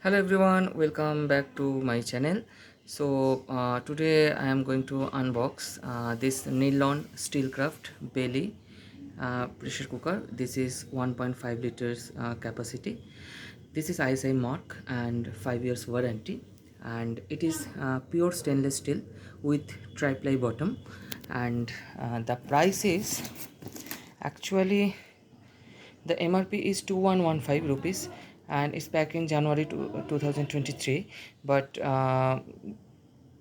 Hello everyone, welcome back to my channel. Today I am going to unbox this NIRLON Steelcraft Belly pressure cooker. This is 1.5 liters capacity. This is ISI mark and 5 years warranty, and it is pure stainless steel with tri-ply bottom, and the price is actually the MRP is 2115 rupees, and it's back in January 2023, but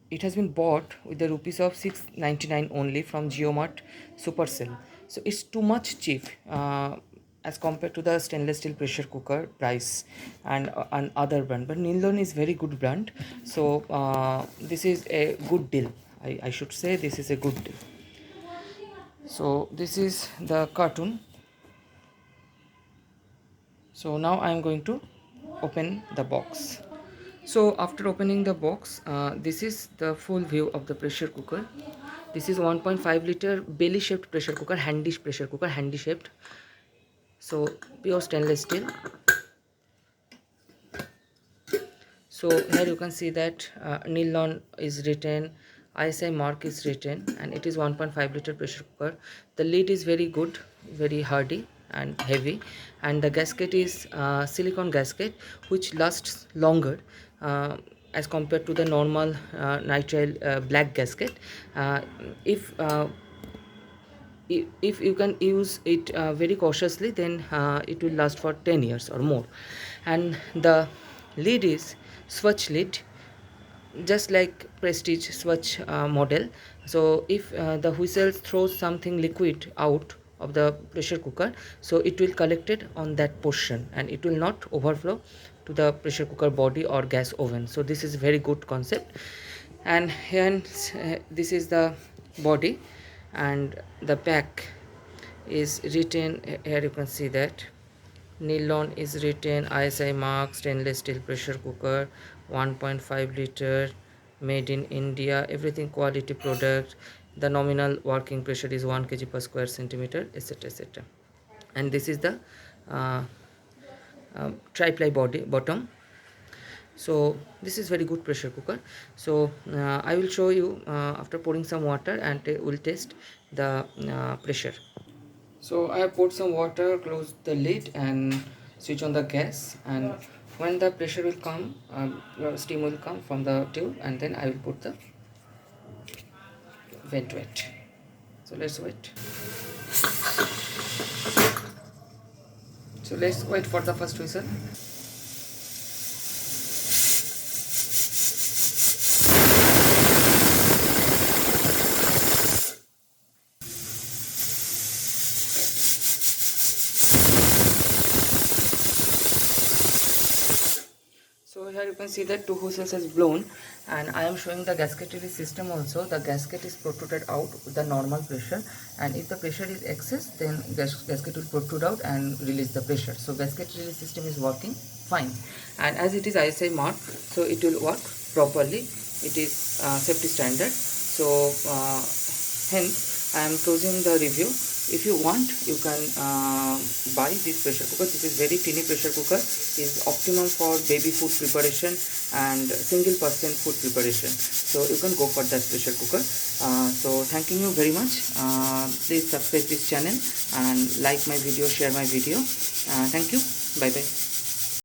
it has been bought with the rupees of 699 only from GeoMart Supercell. So it's too much cheap as compared to the stainless steel pressure cooker price and other brand. But NIRLON is very good brand, so this is a good deal. I should say this is a good deal. So this is the cartoon. So now I am going to open the box. So after opening the box, this is the full view of the pressure cooker. This is 1.5 liter belly shaped pressure cooker, handy shaped. So pure stainless steel. So here you can see that NIRLON is written, ISI mark is written, and it is 1.5 liter pressure cooker. The lid is very good, very hardy and heavy, and the gasket is silicone gasket which lasts longer uh, as compared to the normal nitrile black gasket. Uh, if uh, if you can use it very cautiously, then it will last for 10 years or more. And the lid is swatch lid, just like prestige swatch model. So if the whistle throws something liquid out of the pressure cooker, so it will collect it on that portion and it will not overflow to the pressure cooker body or gas oven. So this is very good concept. And hence this is the body, and the back is written here. You can see that NIRLON is written, ISI mark, stainless steel pressure cooker, 1.5 liter, made in India, everything quality product. The nominal working pressure is 1 kg per square centimeter, etc, etc. And this is the uh, tri-ply bottom. So this is very good pressure cooker. So I will show you after pouring some water, and we'll test the pressure. So I have poured some water, close the lid and switch on the gas, and when the pressure will come, steam will come from the tube, and then I will put the vent wet. So let's wait. So let's wait for the first whistle. So here you can see that 2 whistles has blown, and I am showing the gasket release system also. The gasket is protruded out with the normal pressure, and if the pressure is excess, then gasket will protrude out and release the pressure. So gasket release system is working fine, and as it is ISI mark, so it will work properly. It is safety standard. So hence I am closing the review. If you want, you can buy this pressure cooker. This is very tiny pressure cooker, is optimum for baby food preparation and single person food preparation. So you can go for that pressure cooker. So thanking you very much. Please subscribe this channel and like my video, share my video. Thank you. Bye bye.